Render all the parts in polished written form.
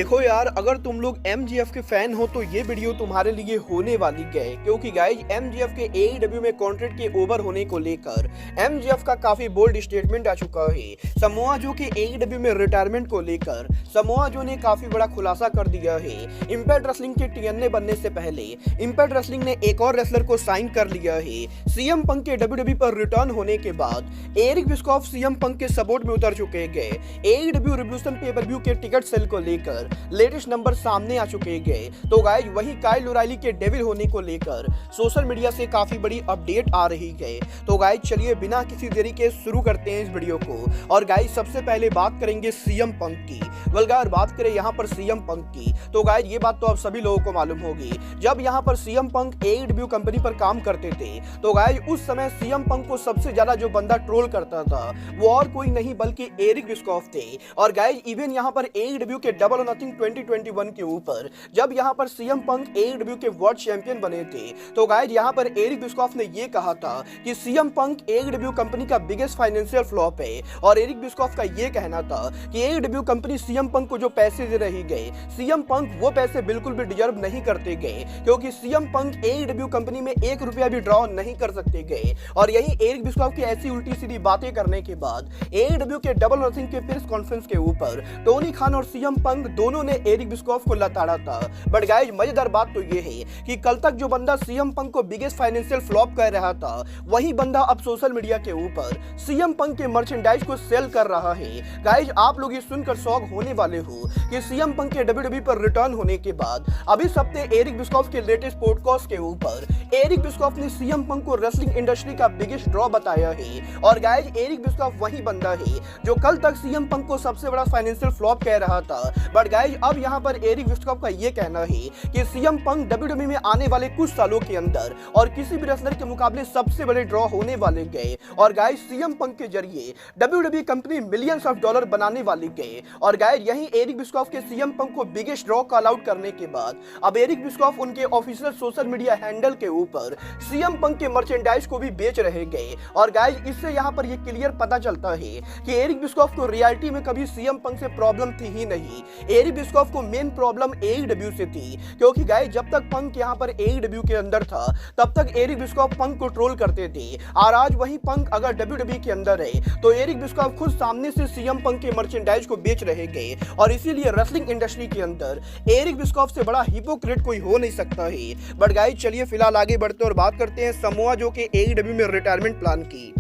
देखो यार, अगर तुम लोग एमजीएफ के फैन हो तो ये वीडियो तुम्हारे लिए होने वाली है, क्योंकि गाइज एमजीएफ के एईडब्ल्यू में कॉन्ट्रैक्ट के ओवर होने को लेकर एमजीएफ का काफी बोल्ड स्टेटमेंट आ चुका है। समोआ जो के एईडब्ल्यू में रिटायरमेंट को लेकर समोआ जो ने काफी बड़ा खुलासा कर दिया है। इंपैक्ट रेसलिंग के टीएनए बनने से पहले इंपैक्ट रेसलिंग ने एक और रेसलर को साइन कर लिया है। सीएम पंक के डब्ल्यूडब्ल्यूई पर रिटर्न होने के बाद एरिक बिस्कॉफ सीएम पंक के सपोर्ट में उतर चुके गए। एईडब्ल्यू रिवोल्यूशन पे-पर-व्यू के टिकट सेल को लेकर लेटेस्ट नंबर सामने आ चुके गए। तो गाइज वही काइल ओराइली के डेविल होने को लेकर सोशल मीडिया से काफी बड़ी अपडेट आ रही है। तो गाइज चलिए बिना किसी देरी के शुरू करते हैं इस वीडियो को। और गाइज सबसे पहले बात करेंगे सीएम पंक की। अगर बात करें यहाँ पर सीएम पंक की तो गाइज ये बात तो आप सभी लोगों को मालूम होगी, जब यहाँ पर सीएम पंक एईडब्ल्यू कंपनी पर काम करते थे तो गाइज उस समय सीएम पंक को सबसे ज्यादा जो बंदा ट्रोल करता था वो और कोई नहीं बल्कि एरिक बिस्कॉफ थे। और गाइज इवन यहाँ पर एईडब्ल्यू के डबल और नथिंग 2021 के ऊपर जब यहाँ पर सीएम पंक एईडब्ल्यू के वर्ल्ड चैंपियन बने थे तो गाइज यहाँ पर एरिक बिस्कॉफ ने ये कहा था कि सीएम पंक एईडब्ल्यू कंपनी का बिगेस्ट फाइनेंशियल फ्लॉप है। और एरिक बिस्कॉफ का ये कहना था कि एईडब्ल्यू कंपनी सीएम पंक को जो पैसे दे रही गए, सीएम पंक वो पैसे बिल्कुल भी डिजर्व नहीं करते गए, क्योंकि सीएम पंक एईडब्ल्यू कंपनी में 1 रुपया भी ड्रॉ नहीं कर सकते गए। और यही एरिक बिस्कॉफ की ऐसी उल्टी सीधी बातें करने के बाद एईडब्ल्यू के डबल नथिंग के प्रेस कॉन्फ्रेंस के ऊपर टोनी खान और सीएम पंक दोनों ने एरिक बिस्कॉफ को लताड़ा था। बट गाइज मजेदार बात तो ये है कि कल तक जो बंदा सीएम पंक को बिगेस्ट फाइनेंशियल फ्लॉप कर रहा था वही बंदा अब सोशल मीडिया के ऊपर सीएम पंक के मर्चेंडाइज को सेल कर रहा है। गाइज आप लोग ये सुनकर शॉक होने वाले हो कि सीएम पंक के डब्ल्यूडब्ल्यूई पर रिटर्न होने के बाद अभी इस हफ्ते एरिक बिस्कॉफ के लेटेस्ट पॉडकास्ट के ऊपर एरिक बिस्कॉफ ने सीएम पंक को रेसलिंग इंडस्ट्री का बिगेस्ट ड्रॉ बताया है। और गाइज एरिक बिस्कॉफ वही बंदा है जो कल तक सीएम पंक को सबसे बड़ा फाइनेंशियल फ्लॉप कह रहा था। बट गाइज अब यहाँ पर एरिक बिस्कॉफ का ये कहना है कि सीएम पंक डब्ल्यूडब्ल्यूई में आने वाले कुछ सालों के अंदर और किसी भी रेसलर के मुकाबले सबसे बड़े ड्रॉ होने वाले गए। और गाइज सीएम पंक के जरिए WWE company millions of dollar बनाने वाली गए। और गाइज यही एरिक बिस्कॉफ के सीएम पंक को बिगेस्ट ड्रॉ कॉल आउट करने के बाद अब एरिक बिस्कॉफ उनके ऑफिशियल सोशल मीडिया हैंडल के ऊपर सीएम पंक के मर्चेंडाइज को भी बेच रहे गए। और गाइज इससे यहाँ पर ये क्लियर पता चलता है कि एरिक बिस्कॉफ को रियलिटी में कभी सीएम पंक से प्रॉब्लम थी ही नहीं। एरिक बिस्कॉफ को मेन प्रॉब्लम एईडब्ल्यू से थी, क्योंकि गाइज जब तक पंक यहाँ पर एईडब्ल्यू के अंदर था तब तक एरिक बिस्कॉफ पंक को ट्रोल करते थे। और आज वही पंक अगर डब्ल्यूडब्ल्यूई के अंदर है तो एरिक बिस्कॉफ खुद सामने से सीएम पंक के मर्चेंडाइज को बेच रहे गए। और इसीलिए रेसलिंग इंडस्ट्री के अंदर एरिक बिस्कॉफ से बड़ा हिपोक्रेट कोई हो नहीं सकता है। बट गाइज चलिए फिलहाल आगे बढ़ते और बात करते हैं समोआ जो के एईडब्ल्यू में रिटायरमेंट प्लान की।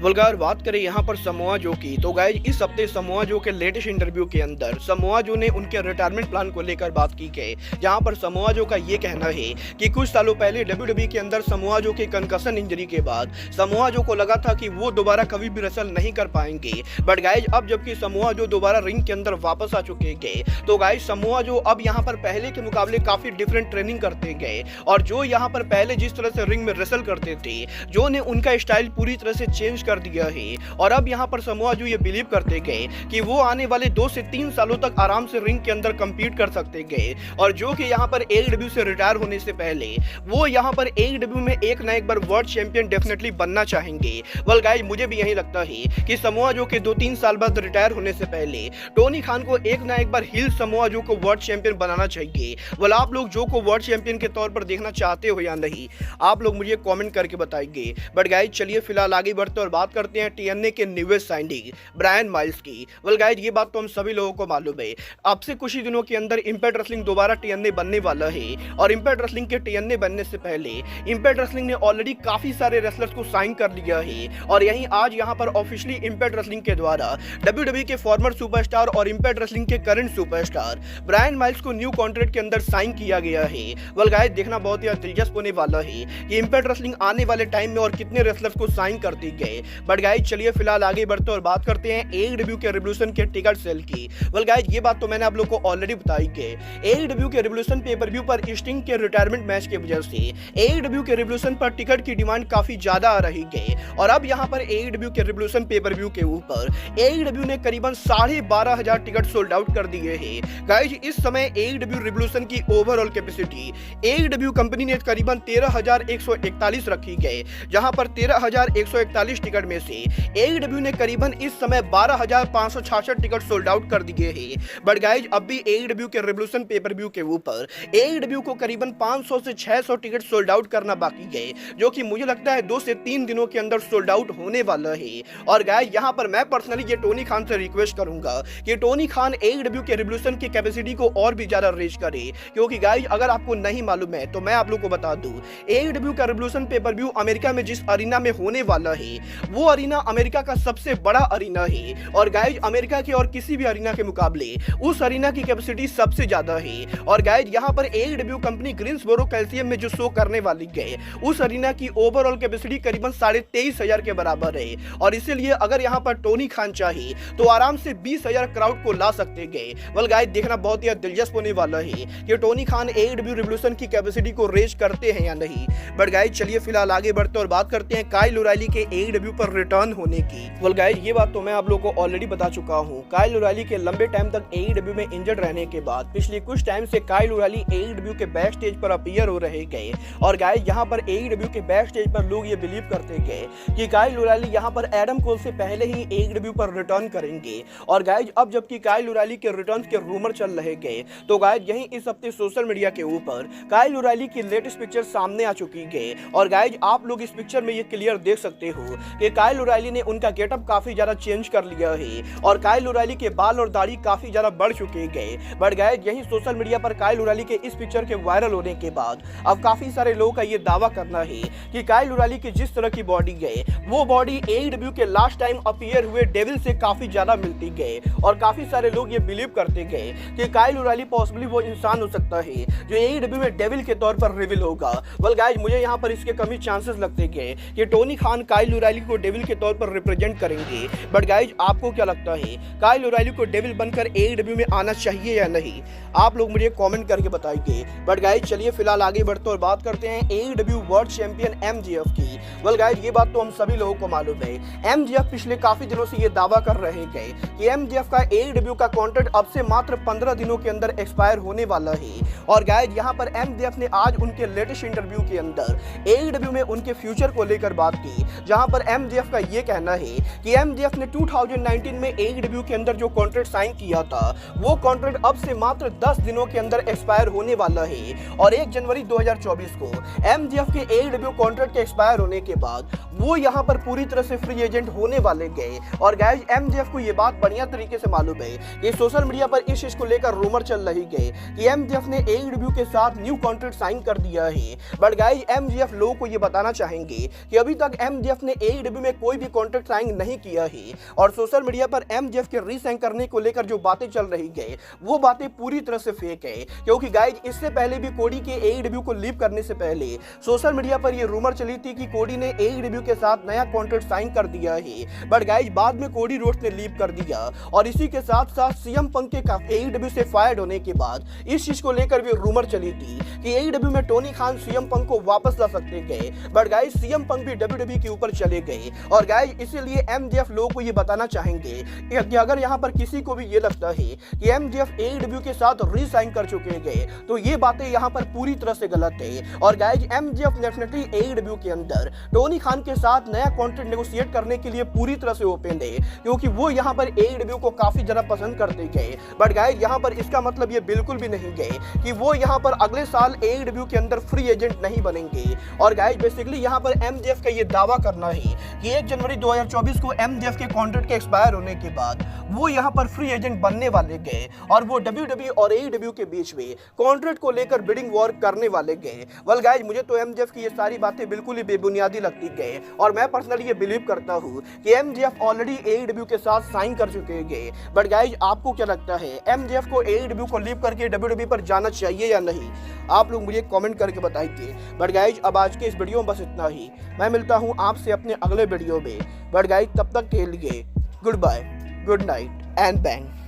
अगर बात करें यहाँ पर समोआ जो की तो गाइज इस हफ्ते समोआ जो के लेटेस्ट इंटरव्यू के अंदर समोआ जो ने उनके रिटायरमेंट प्लान को लेकर बात की है, जहाँ पर समोआ जो का ये कहना है कि कुछ सालों पहले डब्ल्यूडब्ल्यूई के अंदर समोआ जो के कंकशन इंजरी के बाद समोआ जो को लगा था कि वो दोबारा कभी भी रेसल नहीं कर पाएंगे। बट गाइज अब जबकि समोआ जो दोबारा रिंग के अंदर वापस आ चुके गए तो गाइज समोआ जो अब यहाँ पर पहले के मुकाबले काफी डिफरेंट ट्रेनिंग करते गए। और जो यहाँ पर पहले जिस तरह से रिंग में रेसल करते थे जो ने उनका स्टाइल पूरी तरह से चेंज कर दिया है। और अब यहाँ पर समोआ जो ये बिलीव करते गए कि वो आने वाले 2 से 3 सालों तक आराम से रिंग के अंदर compete कर सकते गए। और जो कि यहाँ पर एईडब्ल्यू से रिटायर होने से पहले वो यहाँ पर एईडब्ल्यू में एक ना एक बार वर्ल्ड चैंपियन डेफिनेटली बनना चाहेंगे। वेल गाइस मुझे भी यही लगता है कि समोआ जो के 2-3 साल बाद रिटायर होने से पहले टोनी खान को एक ना एक बार हिल समोआ जो को वर्ल्ड चैंपियन बनाना चाहिए। वेल आप लोग जो को वर्ल्ड चैंपियन के तौर पर देखना चाहते हो या नहीं, आप लोग मुझे कॉमेंट करके बताएंगे। बट गाइस चलिए फिलहाल आगे बढ़ते और बात करते हैं टीएनए के न्यूएस्ट साइनिंग ब्रायन माइल्स की। वेल गाइस ये बात तो हम सभी लोगों को मालूम है, अब से कुछ ही दिनों के अंदर इंपैक्ट रेसलिंग दोबारा टीएनए बनने वाला है। और इंपैक्ट रेसलिंग के टीएनए बनने से पहले इंपैक्ट रेसलिंग ने ऑलरेडी काफी सारे रेसलर्स को साइन कर लिया है। और यहीं आज यहाँ पर ऑफिशियली इंपैक्ट रेसलिंग के द्वारा डब्ल्यूडब्ल्यूई के फॉर्मर सुपरस्टार और इंपैक्ट रेसलिंग के करंट सुपरस्टार ब्रायन माइल्स को न्यू कॉन्ट्रैक्ट के अंदर साइन किया गया है। वेल गाइस देखना बहुत ही दिलचस्प होने वाला है कि इंपैक्ट रेसलिंग आने वाले टाइम में और कितने रेसलर्स को साइन करती गए। बट गाइस चलिए फिलहाल आगे बढ़ते और बात करते हैं एईडब्ल्यू के रिवोल्यूशन के टिकट सेल की। वेल गाइस ये बात तो मैंने आप लोग को ऑलरेडी बताई है। एईडब्ल्यू के रिवोल्यूशन पे-पर-व्यू पर स्टिंग के रिटायरमेंट मैच की वजह से एईडब्ल्यू के रिवोल्यूशन पर टिकट की डिमांड काफी ज्यादा आ रही है। और अब यहाँ पर एईडब्ल्यू के रिवोल्यूशन पे-पर-व्यू के ऊपर एईडब्ल्यू ने करीबन 12,500 टिकट सोल्ड आउट कर दिए हैं। गाइस इस समय एईडब्ल्यू रिवोल्यूशन की ओवरऑल कैपेसिटी एईडब्ल्यू कंपनी ने करीबन 13,141 रखी है, जहां पर 13,141 टिकट में से AEW ने करीबन इस समय 12,566 टिकट सोल्ड आउट कर दिए हैं। बट गाइज अब भी AEW के रिवोल्यूशन पेपर व्यू के ऊपर AEW को करीबन 500 से 600 टिकट सोल्ड आउट करना बाकी है, जो कि मुझे लगता है 2 से 3 दिनों के अंदर सोल्ड आउट होने वाला है। और गाइज यहाँ पर मैं पर्सनली ये टोनी खान से रिक्वेस्ट करूंगा कि टोनी खान AEW के रिवोल्यूशन की कैपेसिटी को और भी ज्यादा रेज करे, क्योंकि गाइज अगर आपको नहीं मालूम है तो मैं आप लोग को बता दूं, AEW का रिवोल्यूशन पेपर व्यू अमेरिका में जिस अरीना में होने वाला है वो अरीना अमेरिका का सबसे बड़ा अरीना है। और गाइज अमेरिका के और किसी भी अरीना के मुकाबले उस अरीना की कैपेसिटी सबसे ज्यादा है। और गाइज यहाँ पर AEW कंपनी ग्रीन्सबोरो कैल्सियम में जो शो करने वाली है उस अरीना की ओवरऑल कैपेसिटी करीबन 23,500 के बराबर है। और इसीलिए अगर यहाँ पर टोनी खान चाहे तो आराम से 20,000 क्राउड को ला सकते गए। वेल गाइज देखना बहुत ही दिलचस्प होने वाला है कि टोनी खान AEW रिवोल्यूशन की कैपेसिटी को रेज करते हैं या नहीं। बट गाइज चलिए फिलहाल आगे बढ़ते और बात करते हैं काइल ओराइली के AEW पर रिटर्न होने की। वेल गाइज ये बात तो मैं आप लोगों को ऑलरेडी बता चुका हूँ। काइल ओराइली के लंबे टाइम तक AEW में इंजर्ड रहने के बाद पिछले कुछ टाइम से काइल ओराइली AEW के बैक स्टेज पर अपीयर हो रहे गए। और गाइज यहाँ पर AEW के बैक स्टेज पर लोग ये बिलीव करते गए कि काइल ओराइली यहाँ पर एडम कोल से पहले ही AEW पर रिटर्न करेंगे। और गाइज अब जबकि काइल ओराइली के रिटर्न के रूमर चल रहे गए तो गाइज यही इस हफ्ते सोशल मीडिया के ऊपर काइल ओराइली की लेटेस्ट पिक्चर सामने आ चुकी है। और गाइज आप लोग इस पिक्चर में ये क्लियर देख सकते हो कि काइल ओराइली ने उनका गेटअप काफी ज्यादा चेंज कर लिया है और काइल ओराइली के बाल और दाढ़ी काफी ज्यादा बढ़ चुके गए। बट गाइज यही सोशल मीडिया पर काइल ओराइली के इस पिक्चर के वायरल होने के बाद अब काफी सारे लोगों का ये दावा करना है कि काइल ओराइली की जिस तरह की बॉडी है वो बॉडी AEW के लास्ट टाइम अपीयर हुए डेविल से काफी ज्यादा मिलती गए। और काफी सारे लोग ये बिलीव करते गए कि काइल ओराइली पॉसिबली वो इंसान हो सकता है जो AEW में डेविल के तौर पर रिवील होगा। वेल गाइज मुझे यहाँ पर इसके कमी चांसेस लगते गए कि टोनी खान काइल ओराइली को डेविल के तौर पर रिप्रेजेंट करेंगे। बट गाइज आपको क्या लगता है, काइल ओराइली को डेविल बनकर AEW में आना चाहिए या नहीं? आप लोग मुझे कमेंट करके बताइए। बट गाइज चलिए फिलहाल आगे बढ़ते और बात करते हैं AEW वर्ल्ड चैंपियन MJF की। वेल गाइज ये बात तो हम सभी लोगों को मालूम है, MJF पिछले काफी दिनों से ये दावा कर रहे हैं कि MJF का AEW का कॉन्ट्रैक्ट अब से मात्र 15 दिनों के अंदर एक्सपायर होने वाला है। और गाइज यहाँ पर MJF ने आज उनके लेटेस्ट इंटरव्यू के अंदर AEW में उनके फ्यूचर को लेकर बात की, जहां पर MJF का ये कहना है कि MJF ने 2019 में AEW के अंदर जो कॉन्ट्रैक्ट साइन किया था वो कॉन्ट्रैक्ट अब से मात्र 10 दिनों के अंदर एक्सपायर होने वाला है। और 1 जनवरी 2024 को MJF के AEW कॉन्ट्रैक्ट के एक्सपायर होने के बाद वो यहाँ पर पूरी तरह से फ्री एजेंट होने वाले गए। और गाइज MJF को ये बात बढ़िया तरीके से मालूम है कि सोशल मीडिया पर इस चीज को लेकर रूमर चल रही गए कि MJF ने AEW के साथ न्यू कॉन्ट्रैक्ट साइन कर दिया है। बट गाइज MJF लोगों को ये बताना चाहेंगे कि अभी तक MJF ने AEW में कोई भी कॉन्ट्रैक्ट साइन नहीं किया है। और सोशल मीडिया पर MJF के रीसाइन करने को लेकर जो बातें चल रही गए वो बातें पूरी तरह से फेक है, क्योंकि गाइज इससे पहले भी कोडी के AEW को लीव करने से पहले सोशल मीडिया पर ये रूमर चली थी कि कोडी ने AEW के साथ नया कॉन्ट्रैक्ट साइन कर दिया है। बट गाइज बाद में कोडी रोड्स ने लीव कर दिया और इसी के साथ साथ CM पंक के AEW से फायर्ड होने के बाद इस चीज को लेकर भी रूमर चली थी कि AEW में टोनी खान CM पंक को वापस ला सकते गए। बट गाइज CM पंक भी WWE के ऊपर चले गए। और गाइज इसीलिए MJF लोगों को ये बताना चाहेंगे कि अगर यहाँ पर किसी को भी ये लगता है कि MJF AEW के साथ रीसाइन कर चुके गए तो ये बातें यहाँ पर पूरी तरह से गलत है। और गाइज MJF डेफिनेटली AEW के अंदर टोनी खान के साथ नया कॉन्ट्रैक्ट नेगोशिएट करने के लिए पूरी तरह से ओपन है, क्योंकि वो यहाँ पर AEW को काफी ज्यादा पसंद करते गए। बट गाइज यहाँ पर इसका मतलब ये बिल्कुल भी नहीं गए कि वो यहाँ पर अगले साल AEW के अंदर फ्री एजेंट नहीं बनेंगे। और गाइज बेसिकली यहाँ पर MJF का ये दावा करना है कि 1 जनवरी 2024 को MJF के कॉन्ट्रैक्ट के एक्सपायर होने के बाद वो यहाँ पर फ्री एजेंट बनने वाले गए और वो WWE और AEW के बीच में कॉन्ट्रैक्ट को लेकर बिडिंग वॉर करने वाले गए। वेल गाइज मुझे तो MJF की ये सारी बातें बिल्कुल ही बेबुनियादी लगती गए और मैं पर्सनली ये बिलीव करता हूँ कि MJF ऑलरेडी AEW के साथ साइन कर चुके गए। बट गाइज आपको क्या लगता है, MJF को AEW को लीव करके WWE पर जाना चाहिए या नहीं? आप लोग मुझे कमेंट करके बताइए। बट गाइज अब आज के इस वीडियो में बस इतना ही। मैं मिलता हूँ आपसे अपने अगले वीडियो में। बट गाइज तब तक के लिए good bye, good night and bang.